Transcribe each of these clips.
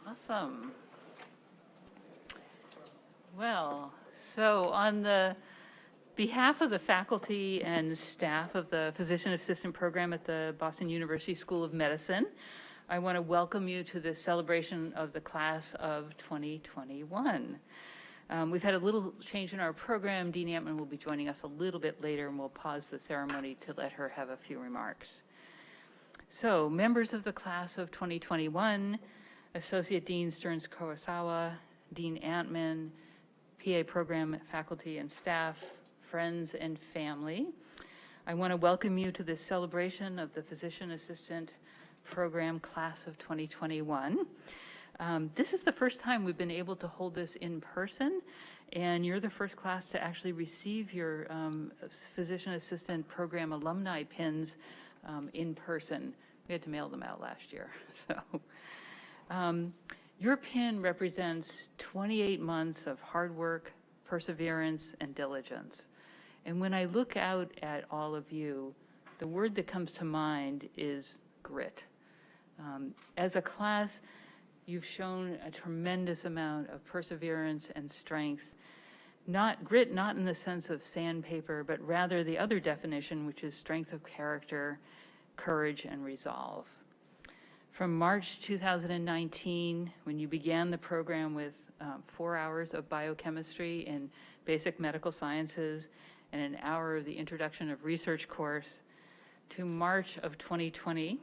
Awesome. Well, so on the behalf of the faculty and staff of the Physician Assistant Program at the Boston University School of Medicine, I want to welcome you to the celebration of the class of 2021. We've had a little change in our program. Dean Antman will be joining us a little bit later, and we'll pause the ceremony to let her have a few remarks. So, members of the class of 2021, Associate Dean Stearns Kurosawa, Dean Antman, PA program faculty and staff, friends and family, I want to welcome you to this celebration of the Physician Assistant Program Class of 2021. This is the first time we've been able to hold this in person, and you're the first class to actually receive your Physician Assistant Program alumni pins in person. We had to mail them out last year. So, your pin represents 28 months of hard work, perseverance, and diligence. And when I look out at all of you, the word that comes to mind is grit. As a class, you've shown a tremendous amount of perseverance and strength. Not grit, not in the sense of sandpaper, but rather the other definition, which is strength of character, courage, and resolve. From March 2019, when you began the program with 4 hours of biochemistry in basic medical sciences and an hour of the introduction of research course, to March of 2020,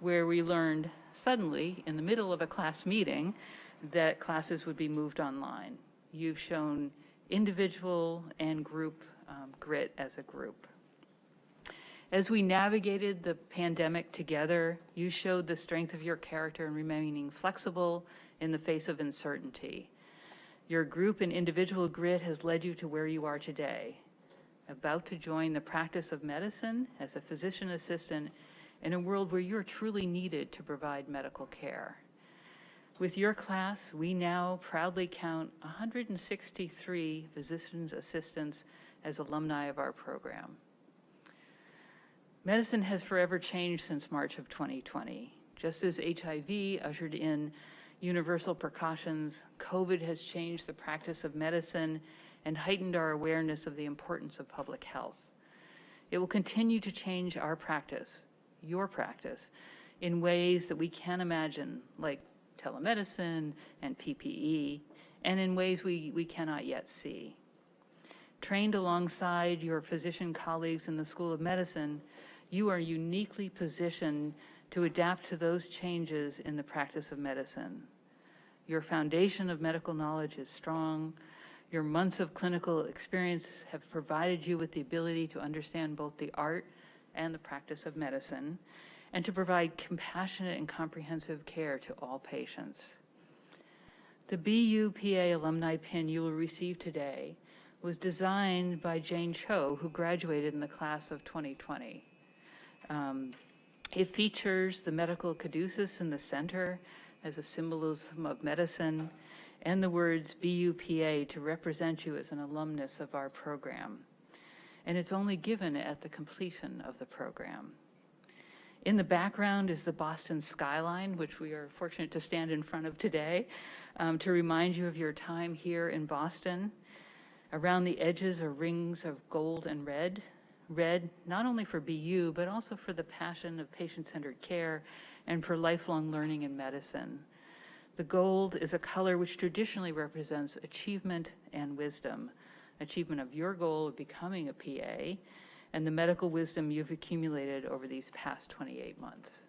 where we learned suddenly in the middle of a class meeting that classes would be moved online. You've shown individual and group grit as a group. As we navigated the pandemic together, you showed the strength of your character in remaining flexible in the face of uncertainty. Your group and individual grit has led you to where you are today, about to join the practice of medicine as a physician assistant in a world where you're truly needed to provide medical care. With your class, we now proudly count 163 physician assistants as alumni of our program. Medicine has forever changed since March of 2020. Just as HIV ushered in universal precautions, COVID has changed the practice of medicine and heightened our awareness of the importance of public health. It will continue to change our practice, your practice, in ways that we can't imagine, like telemedicine and PPE, and in ways we cannot yet see. Trained alongside your physician colleagues in the School of Medicine, you are uniquely positioned to adapt to those changes in the practice of medicine. Your foundation of medical knowledge is strong. Your months of clinical experience have provided you with the ability to understand both the art and the practice of medicine, and to provide compassionate and comprehensive care to all patients. The BUPA alumni pin you will receive today was designed by Jane Cho, who graduated in the class of 2020. It features the medical caduceus in the center as a symbolism of medicine, and the words BUPA to represent you as an alumnus of our program. And it's only given at the completion of the program. In the background is the Boston skyline, which we are fortunate to stand in front of today, to remind you of your time here in Boston. Around the edges are rings of gold and red. Red, not only for BU, but also for the passion of patient-centered care and for lifelong learning in medicine. The gold is a color which traditionally represents achievement and wisdom, achievement of your goal of becoming a PA, and the medical wisdom you've accumulated over these past 28 months.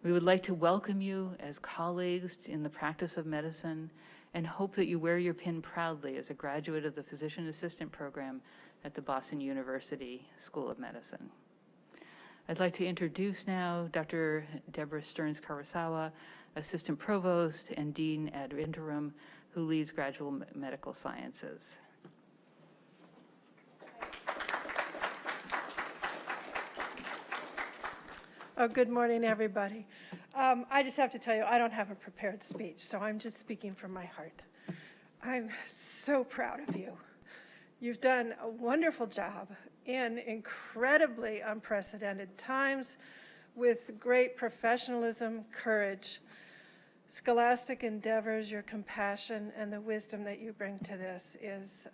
We would like to welcome you as colleagues in the practice of medicine and hope that you wear your pin proudly as a graduate of the Physician Assistant Program at the Boston University School of Medicine. I'd like to introduce now Dr. Deborah Stearns Kurosawa, Assistant Provost and Dean ad interim, who leads Graduate Medical Sciences. Oh, good morning, everybody. I just have to tell you, I don't have a prepared speech, so I'm just speaking from my heart. I'm so proud of you. You've done a wonderful job in incredibly unprecedented times with great professionalism, courage, scholastic endeavors, your compassion, and the wisdom that you bring to this is,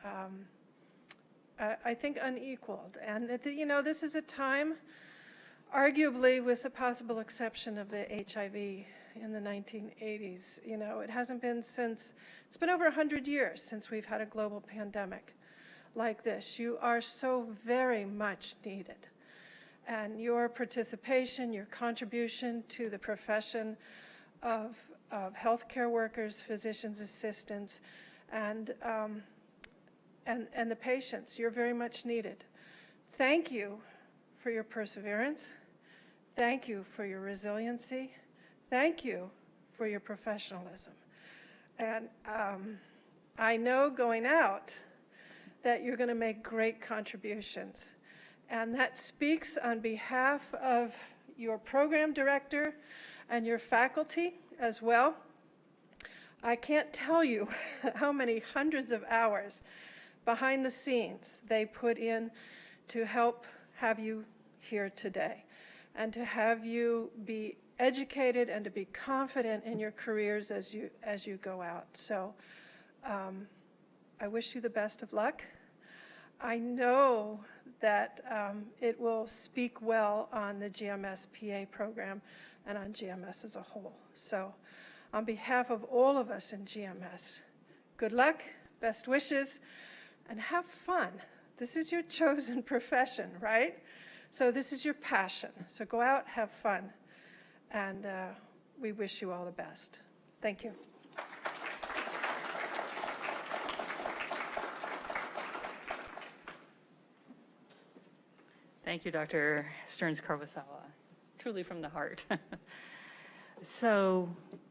I think, unequaled. And, this is a time, arguably with the possible exception of the HIV in the 1980s, it hasn't been since, it's been over 100 years since we've had a global pandemic like this. You are so very much needed. And your participation, your contribution to the profession of healthcare workers, physicians' assistants, and the patients, you're very much needed. Thank you for your perseverance. Thank you for your resiliency. Thank you for your professionalism. And I know going out that you're going to make great contributions. And that speaks on behalf of your program director and your faculty as well. I can't tell you how many hundreds of hours behind the scenes they put in to help have you here today and to have you be educated and to be confident in your careers as you go out. So I wish you the best of luck. I know that it will speak well on the GMS PA program and on GMS as a whole. So on behalf of all of us in GMS, good luck, best wishes, and have fun. This is your chosen profession, right? So this is your passion. So go out, have fun, and we wish you all the best. Thank you. Thank you, Dr. Stearns-Carvasawa, truly from the heart. So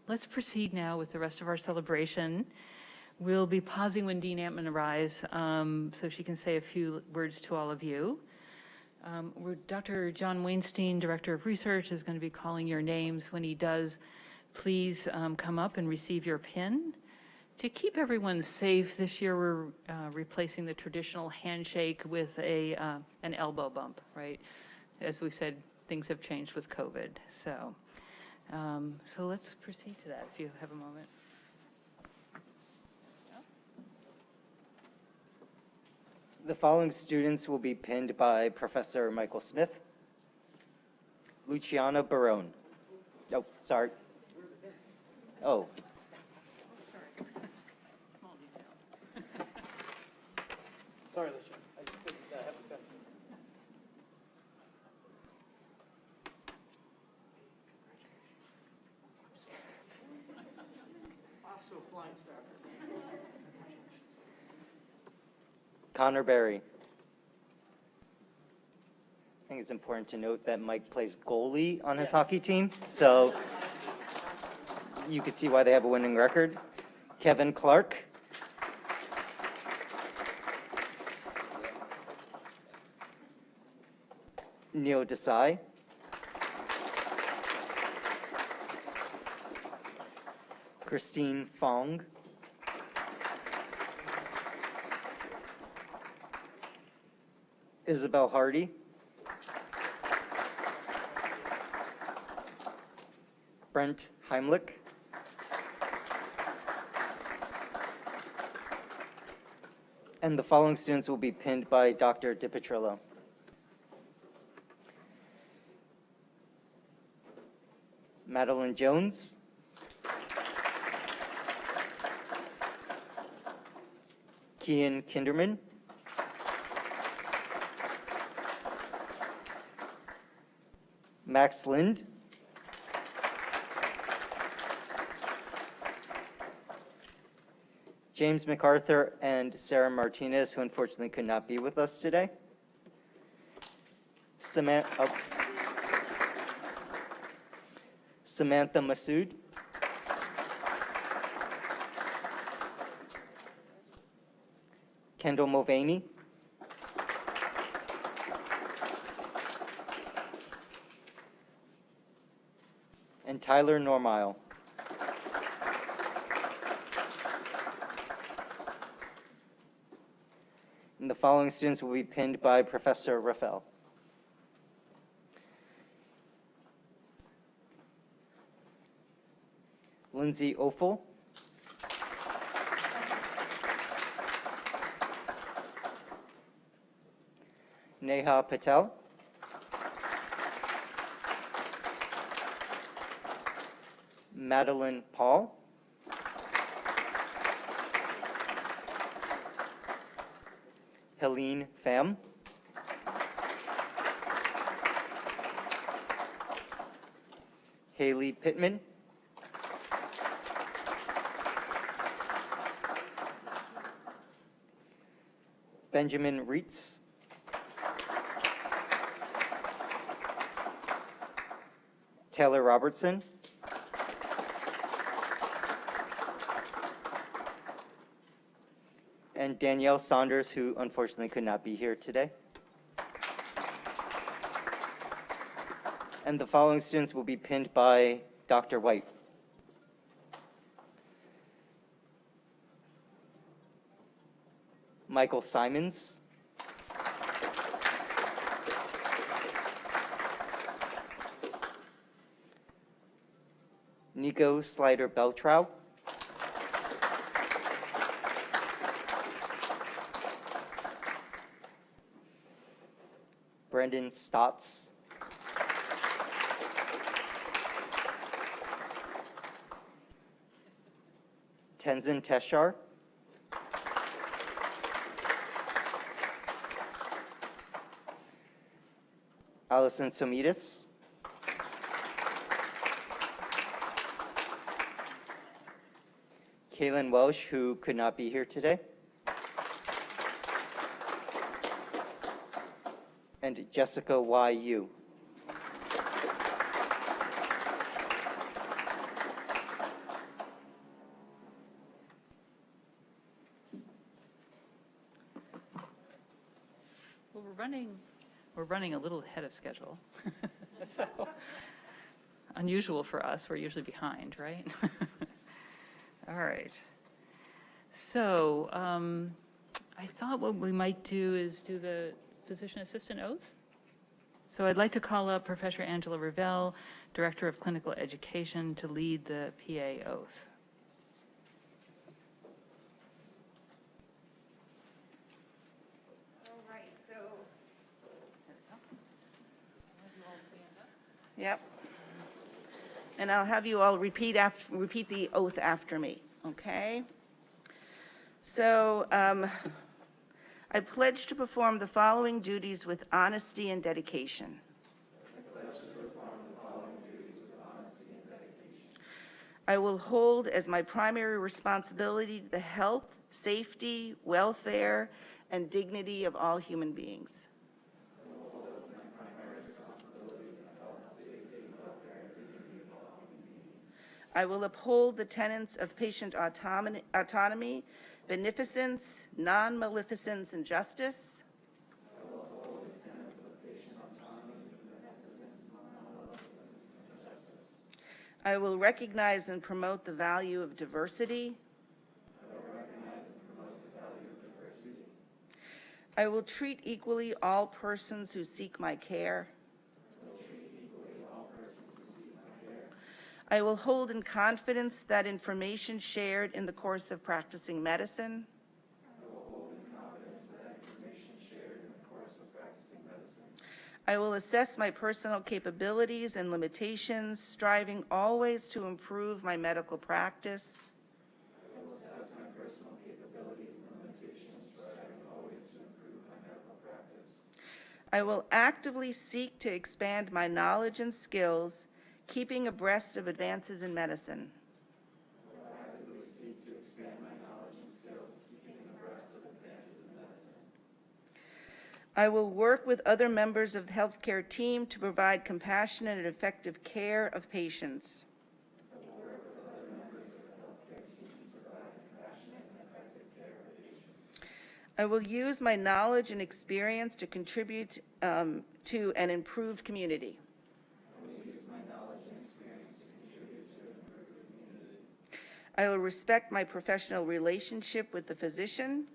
let's proceed now with the rest of our celebration. We'll be pausing when Dean Antman arrives so she can say a few words to all of you. Dr. John Weinstein, Director of Research, is going to be calling your names. When he does, please come up and receive your pin. To keep everyone safe, this year we're replacing the traditional handshake with an elbow bump, right? As we said, things have changed with COVID. So let's proceed to that if you have a moment. The following students will be pinned by Professor Michael Smith, Luciana Barone. Oh, sorry. Oh. Small detail. Sorry, Luciana. I just didn't have a pen. Off to a flying start. Connor Berry. I think it's important to note that Mike plays goalie on his hockey team, so you can see why they have a winning record. Kevin Clark. Neil Desai. Christine Fong. Isabel Hardy. Brent Heimlich. And the following students will be pinned by Dr. DiPetrillo. Madeline Jones. Kian Kinderman. Max Lind. James MacArthur and Sarah Martinez, who unfortunately could not be with us today. Samantha Masood. Kendall Mulvaney. And Tyler Normile. And the following students will be pinned by Professor Rafael. Lindsay Offel. Neha Patel. Madeline Paul. Helene Pham. Haley Pittman. Benjamin Reitz. Taylor Robertson. And Danielle Saunders, who unfortunately could not be here today. And the following students will be pinned by Dr. White. Michael Simons. Nico Slider Beltrow. Brendan Stotts. Tenzin Teshar. Allison Somidis. Kaylin Welsh, who could not be here today. And Jessica Y. Yu. Well, we're running a little ahead of schedule. So, unusual for us, we're usually behind, right? All right. So I thought what we might do is do the physician assistant oath. So I'd like to call up Professor Angela Revelle, Director of Clinical Education, to lead the PA oath. All right, so. Yep. And I'll have you all repeat the oath after me, okay? So, I pledge to perform the following duties with honesty and dedication. I will hold as my primary responsibility the health, safety, welfare, and dignity of all human beings. I will uphold the tenets of patient autonomy, beneficence, non-maleficence, and justice. I will recognize and promote the value of diversity. I will treat equally all persons who seek my care. I will hold in confidence that information shared in the course of practicing medicine. I will assess my personal capabilities and limitations, striving always to improve my medical practice. I will actively seek to expand my knowledge and skills, keeping abreast of advances in medicine. I will work with other members of the healthcare team to provide compassionate and effective care of patients. I will use my knowledge and experience to contribute to an improved community. I will respect my professional relationship with the physician.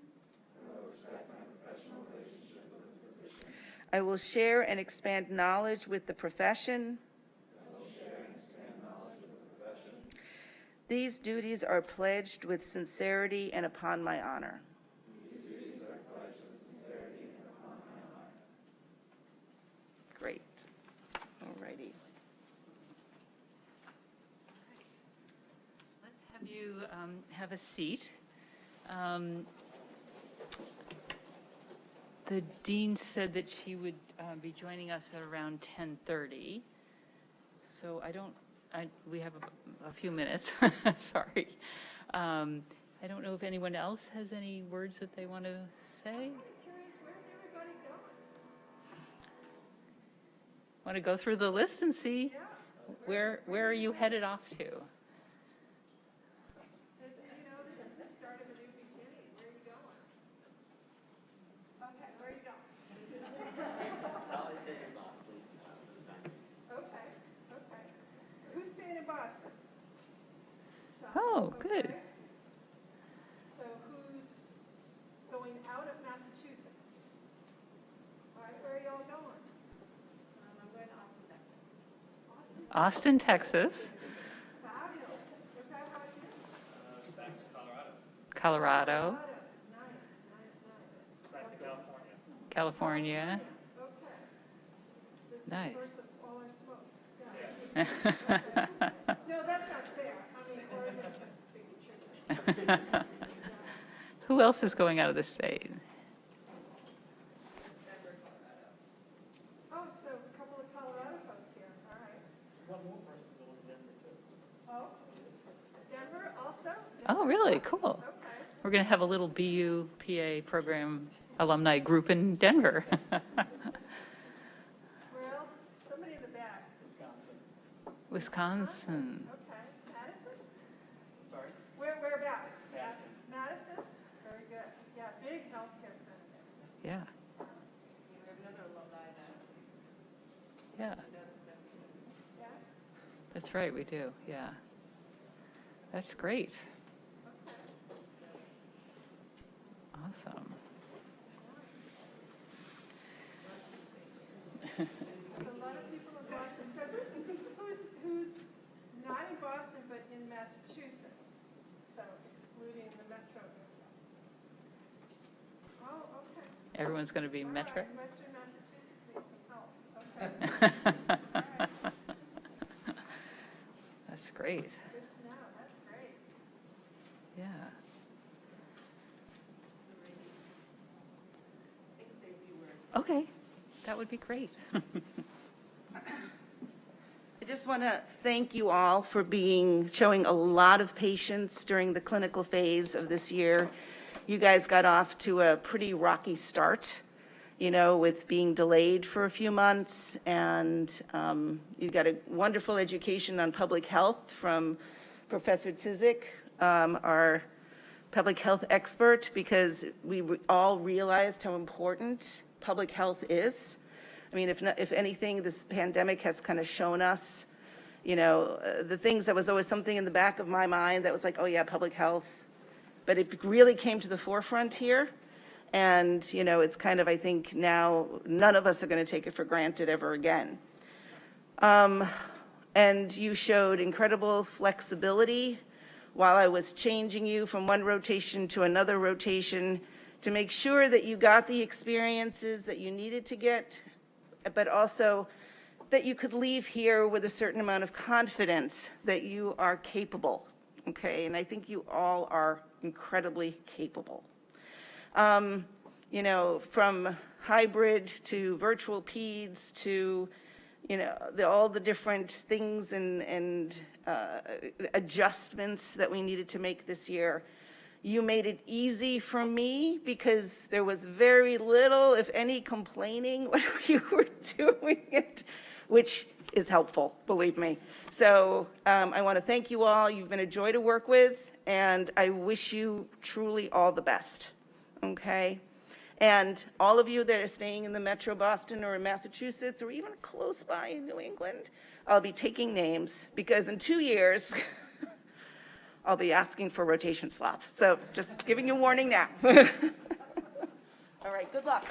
I will share and expand knowledge with the profession. These duties are pledged with sincerity and upon my honor. Great. All righty. Let's have you have a seat. The dean said that she would be joining us at around 10:30. So we have a few minutes, sorry. I don't know if anyone else has any words that they want to say. Want to go through the list and see where are you headed off to? Who's staying in Boston? Oh, good. Okay. So who's going out of Massachusetts? All right, where are y'all going? I'm going to Austin, Texas. Austin, Texas. Fabulous. What about you? Back to Colorado. Colorado, Nice, nice, nice. Back to California. California. Okay. The Nice. source of all our smoke. Yeah. No, that's not fair. I mean, Oregon's a big church. Who else is going out of the state? Oh, so a couple of Colorado folks here. All right. One more person going to Denver too. Oh, Denver also? Oh, really? Cool. Okay. We're going to have a little BUPA program alumni group in Denver. Where else? Somebody in the back. Wisconsin. Wisconsin. Okay. Madison? Sorry? Whereabouts? Madison. Madison? Very good. Yeah, big healthcare center there. Yeah. Yeah, Yeah? that's right, we do, yeah. That's great. Awesome. A lot of people in Boston. So who's not in Boston but in Massachusetts? So excluding the metro area. Oh, okay. Everyone's going to be All Metro? right, Western Massachusetts needs some help. Okay. All right. That's great, Good to know. That's great. yeah. Okay, that would be great. I just want to thank you all for showing a lot of patience during the clinical phase of this year. You guys got off to a pretty rocky start, with being delayed for a few months, and you got a wonderful education on public health from Professor Cizik, our public health expert, because we all realized how important public health is. I mean, if anything, this pandemic has kind of shown us, the things that was always something in the back of my mind that was like, oh yeah, public health. But it really came to the forefront here. And, it's kind of, I think now, none of us are going to take it for granted ever again. And you showed incredible flexibility while I was changing you from one rotation to another rotation to make sure that you got the experiences that you needed to get, but also that you could leave here with a certain amount of confidence that you are capable, okay? And I think you all are incredibly capable. From hybrid to virtual peds to, all the different things and adjustments that we needed to make this year. You made it easy for me because there was very little, if any, complaining when you were doing it, which is helpful, believe me. So I want to thank you all. You've been a joy to work with, and I wish you truly all the best, okay? And all of you that are staying in the Metro Boston or in Massachusetts or even close by in New England, I'll be taking names because in 2 years, I'll be asking for rotation slots. So just giving you warning now. All right, good luck.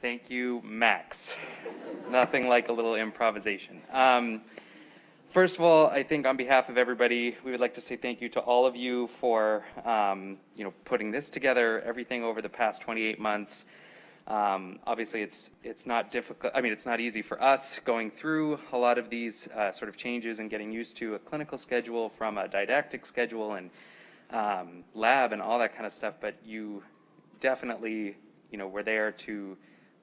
Thank you, Max. Nothing like a little improvisation. First of all, I think on behalf of everybody, we would like to say thank you to all of you for putting this together, everything over the past 28 months. Obviously, it's not difficult. I mean, it's not easy for us going through a lot of these sort of changes and getting used to a clinical schedule from a didactic schedule and lab and all that kind of stuff. But you definitely, were there to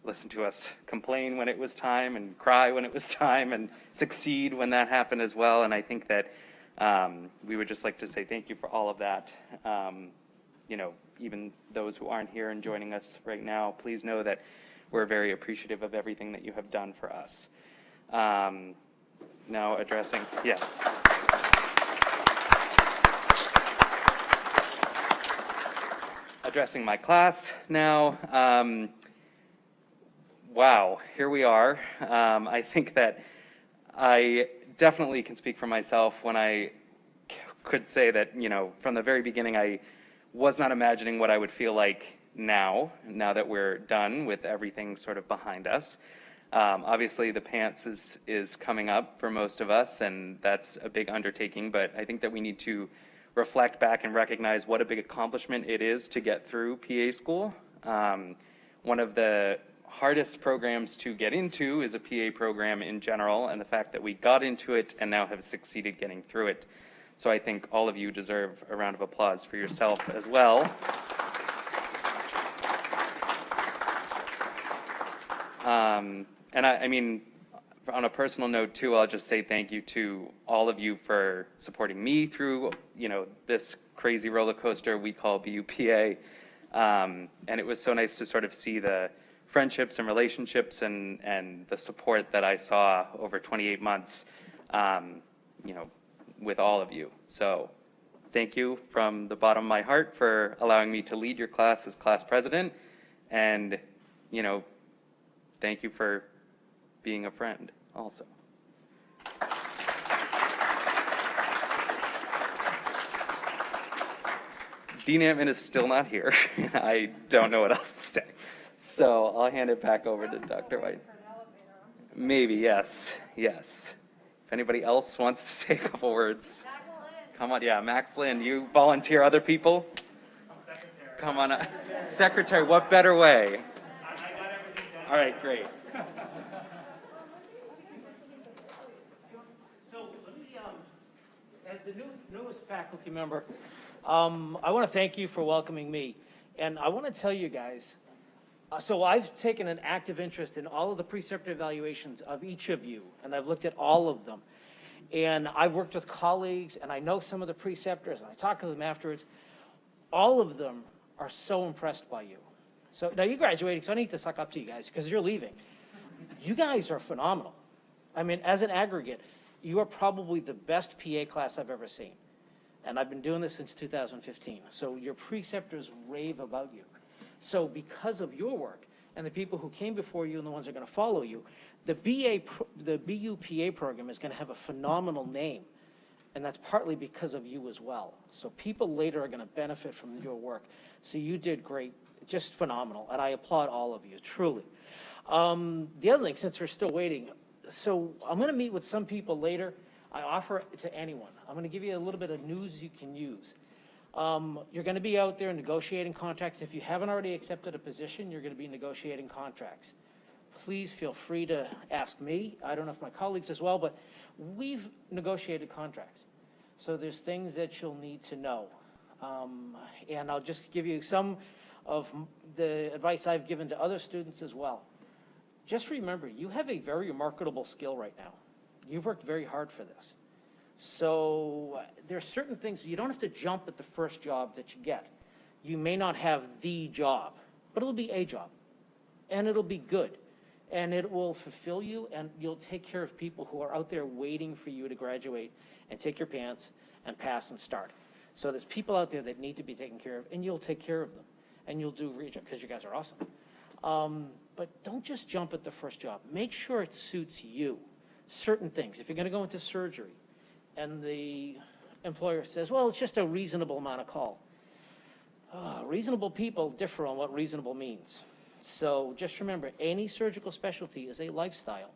listen to us complain when it was time and cry when it was time and succeed when that happened as well. And I think that we would just like to say thank you for all of that. Even those who aren't here and joining us right now, please know that we're very appreciative of everything that you have done for us. Now addressing, yes. Addressing my class now. Wow, here we are. I think that I definitely can speak for myself when I could say that, from the very beginning, I was not imagining what I would feel like now that we're done with everything sort of behind us. Obviously, the pants is coming up for most of us, and that's a big undertaking, but I think that we need to reflect back and recognize what a big accomplishment it is to get through PA school. One of the hardest programs to get into is a PA program in general, and the fact that we got into it and now have succeeded getting through it. So I think all of you deserve a round of applause for yourself as well. And I mean, on a personal note too, I'll just say thank you to all of you for supporting me through, this crazy roller coaster we call BUPA. And it was so nice to sort of see the friendships and relationships and the support that I saw over 28 months, with all of you. So thank you from the bottom of my heart for allowing me to lead your class as class president. And, thank you for being a friend also. Dean Antman is still not here. I don't know what else to say. So I'll hand it back over to Dr. White. Maybe, yes. If anybody else wants to say a couple words. Come on, yeah, Max Lynn, you volunteer other people? Secretary. Come on, Secretary, what better way? I got everything done. All right, great. So let me, as the newest faculty member, I want to thank you for welcoming me. And I want to tell you guys, so I've taken an active interest in all of the preceptor evaluations of each of you, and I've looked at all of them. And I've worked with colleagues, and I know some of the preceptors, and I talk to them afterwards. All of them are so impressed by you. So now you're graduating, so I need to suck up to you guys because you're leaving. You guys are phenomenal. I mean, as an aggregate, you are probably the best PA class I've ever seen. And I've been doing this since 2015. So your preceptors rave about you. So because of your work and the people who came before you and the ones that are going to follow you, the BUPA program is going to have a phenomenal name. And that's partly because of you as well. So people later are going to benefit from your work. So you did great, just phenomenal. And I applaud all of you, truly. The other thing, since we're still waiting, so I'm going to meet with some people later. I offer it to anyone. I'm going to give you a little bit of news you can use. You're going to be out there negotiating contracts. If you haven't already accepted a position, you're going to be negotiating contracts. Please feel free to ask me. I don't know if my colleagues as well, but we've negotiated contracts. So there's things that you'll need to know. And I'll just give you some of the advice I've given to other students as well. Just remember, you have a very remarkable skill right now. You've worked very hard for this. So there are certain things, you don't have to jump at the first job that you get. You may not have the job, but it'll be a job. And it'll be good. And it will fulfill you, and you'll take care of people who are out there waiting for you to graduate and take your pants and pass and start. So there's people out there that need to be taken care of, and you'll take care of them. And you'll do region, because you guys are awesome. But don't just jump at the first job. Make sure it suits you. Certain things. If you're going to go into surgery and the employer says, well, it's just a reasonable amount of call. Reasonable people differ on what reasonable means. So just remember, any surgical specialty is a lifestyle.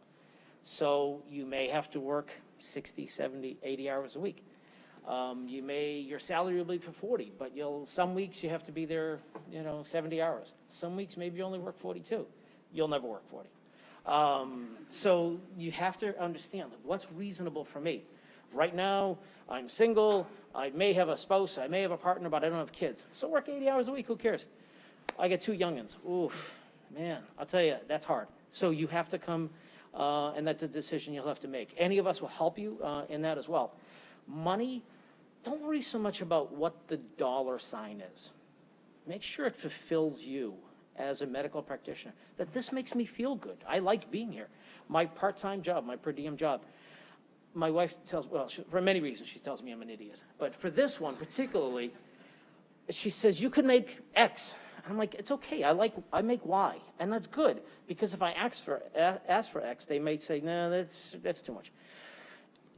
So you may have to work 60, 70, 80 hours a week. Your salary will be for 40, but some weeks you have to be there, 70 hours. Some weeks maybe you only work 42. You'll never work 40. So you have to understand what's reasonable for me. Right now, I'm single, I may have a spouse, I may have a partner, but I don't have kids. So work 80 hours a week, who cares? I get 2 youngins. Oof, man, I'll tell you, that's hard. So you have to come, and that's a decision you'll have to make. Any of us will help you in that as well. Money, don't worry so much about what the dollar sign is. Make sure it fulfills you as a medical practitioner, that this makes me feel good. I like being here. My part-time job, my per diem job, my wife tells, for many reasons, she tells me I'm an idiot. But for this one particularly, she says, you could make X. And I'm like, it's okay, I make Y, and that's good, because if I ask for X, they may say, no, that's too much.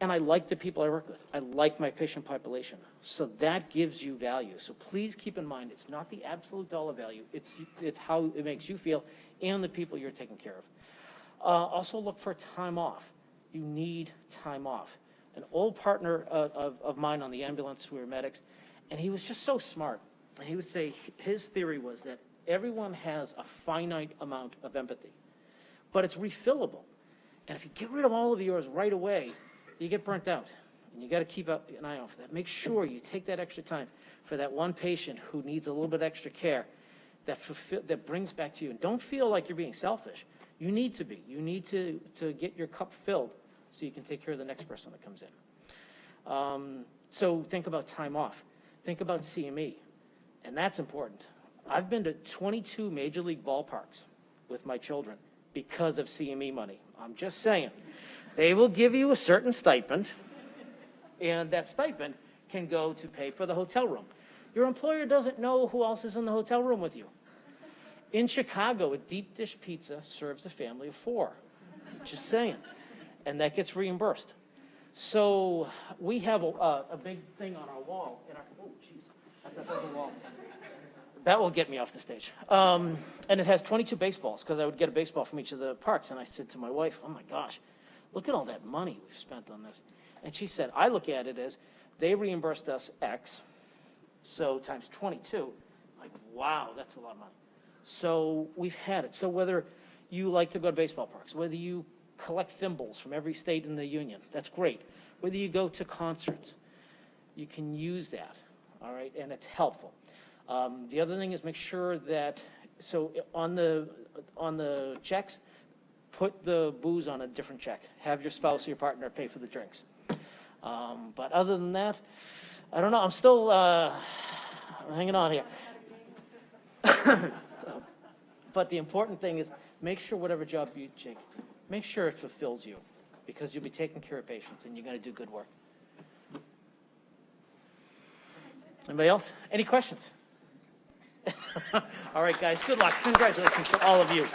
And I like the people I work with. I like my patient population. So that gives you value. So please keep in mind, it's not the absolute dollar value. It's how it makes you feel and the people you're taking care of. Also look for time off. You need time off. An old partner of mine on the ambulance, we were medics, and he was just so smart. And he would say his theory was that everyone has a finite amount of empathy, but it's refillable. And if you get rid of all of yours right away, you get burnt out, and you got to keep an eye out for that. Make sure you take that extra time for that one patient who needs a little bit extra care that brings back to you. And don't feel like you're being selfish. You need to be. You need to get your cup filled so you can take care of the next person that comes in. So think about time off. Think about CME, and that's important. I've been to 22 major league ballparks with my children because of CME money. I'm just saying. They will give you a certain stipend, and that stipend can go to pay for the hotel room. Your employer doesn't know who else is in the hotel room with you. In Chicago, a deep dish pizza serves a family of 4. Just saying. And that gets reimbursed. So we have a big thing on our wall. Oh, jeez. I thought that was a wall. That will get me off the stage. And it has 22 baseballs, because I would get a baseball from each of the parks. And I said to my wife, oh, my gosh. Look at all that money we've spent on this. And she said, I look at it as they reimbursed us X, so times 22. Like, wow, that's a lot of money. So we've had it. So whether you like to go to baseball parks, whether you collect thimbles from every state in the union, that's great. Whether you go to concerts, you can use that, all right, and it's helpful. The other thing is make sure that, so on the checks, put the booze on a different check. Have your spouse or your partner pay for the drinks. But other than that, I don't know. I'm still hanging on here. But the important thing is make sure whatever job you take, make sure it fulfills you, because you'll be taking care of patients and you're going to do good work. Anybody else? Any questions? All right, guys. Good luck. Congratulations to all of you.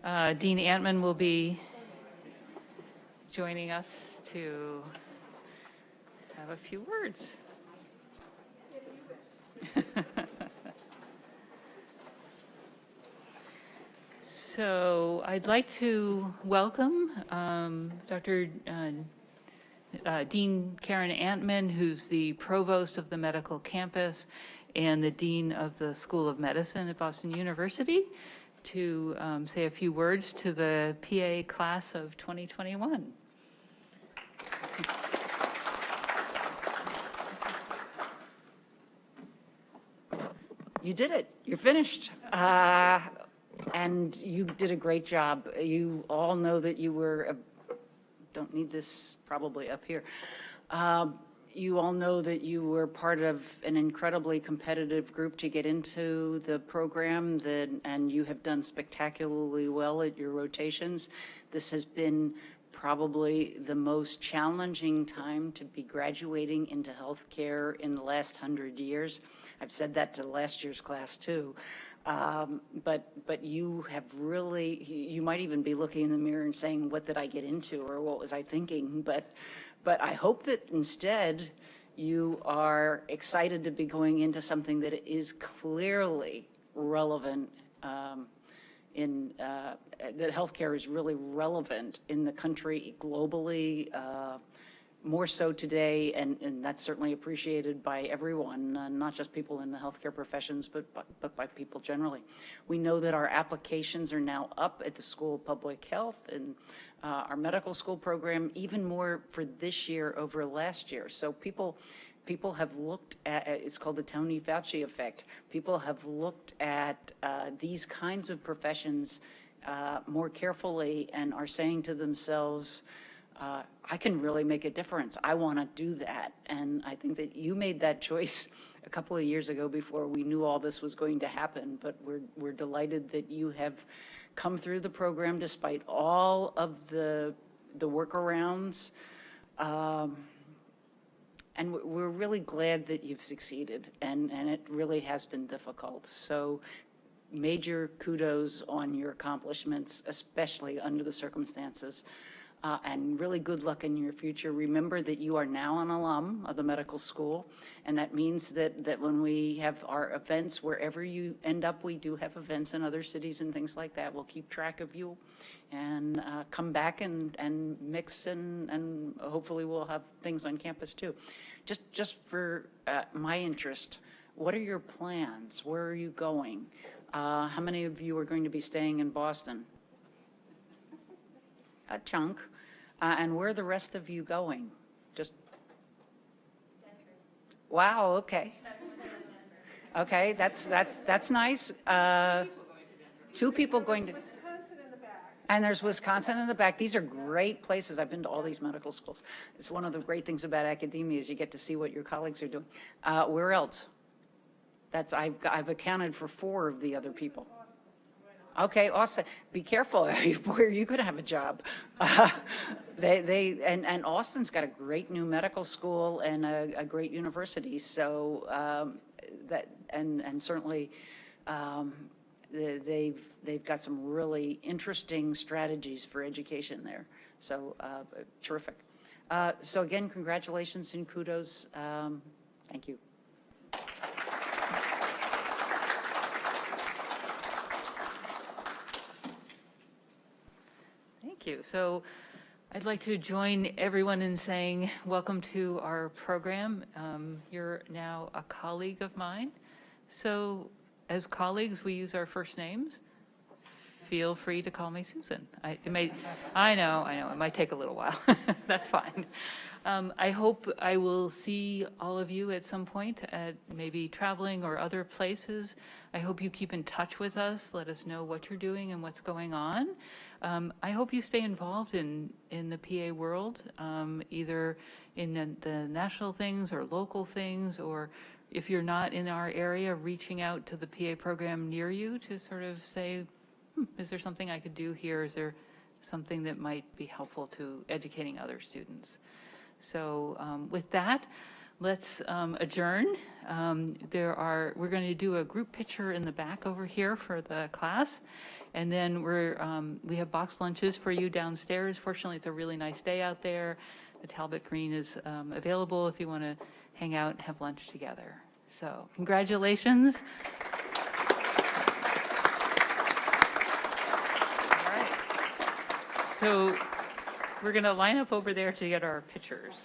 Dean Antman will be joining us to have a few words. So I'd like to welcome Dr. Dean Karen Antman, who's the provost of the medical campus and the dean of the School of Medicine at Boston University, to say a few words to the PA class of 2021. You did it. You're finished. And you did a great job. You all know that you were, don't need this probably up here. You all know that you were part of an incredibly competitive group to get into the program, and you have done spectacularly well at your rotations. This has been probably the most challenging time to be graduating into healthcare in the last 100 years. I've said that to last year's class too. But you have really, you might even be looking in the mirror and saying, what did I get into, or what was I thinking? But I hope that instead you are excited to be going into something that is clearly relevant that healthcare is really relevant in the country globally, more so today, and that's certainly appreciated by everyone, not just people in the healthcare professions, but by people generally. We know that our applications are now up at the School of Public Health and our medical school program, even more for this year over last year. So people have looked at, it's called the Tony Fauci effect. People have looked at these kinds of professions more carefully and are saying to themselves, I can really make a difference. I want to do that. And I think that you made that choice a couple of years ago before we knew all this was going to happen. But we're delighted that you have come through the program despite all of the workarounds. And we're really glad that you've succeeded, and it really has been difficult. So major kudos on your accomplishments, especially under the circumstances. And really good luck in your future. Remember that you are now an alum of the medical school, and that means that when we have our events, wherever you end up, we do have events in other cities and things like that. We'll keep track of you and come back and mix, and hopefully we'll have things on campus too. Just for my interest, what are your plans? Where are you going? How many of you are going to be staying in Boston? A chunk. And where are the rest of you going? Just. Wow. Okay. Okay. That's nice. 2 people going to. Wisconsin in the back. And there's Wisconsin in the back. These are great places. I've been to all these medical schools. It's one of the great things about academia is you get to see what your colleagues are doing. Where else? I've accounted for 4 of the other people. Okay, Austin, be careful. Where you could have a job. And Austin's got a great new medical school and a great university. So and certainly they've got some really interesting strategies for education there. So terrific. So again, congratulations and kudos. Thank you. Thank you. So I'd like to join everyone in saying welcome to our program. You're now a colleague of mine. So as colleagues, we use our first names. Feel free to call me Susan. I know, it might take a little while. That's fine. I hope I will see all of you at some point at maybe traveling or other places. I hope you keep in touch with us. Let us know what you're doing and what's going on. I hope you stay involved in the PA world, either in the national things or local things, or if you're not in our area, reaching out to the PA program near you to sort of say, is there something I could do here? Is there something that might be helpful to educating other students? So with that, let's adjourn. We're going to do a group picture in the back over here for the class. And then we have box lunches for you downstairs. Fortunately, it's a really nice day out there. The Talbot Green is available if you want to hang out and have lunch together. So congratulations. All right. So we're going to line up over there to get our pictures.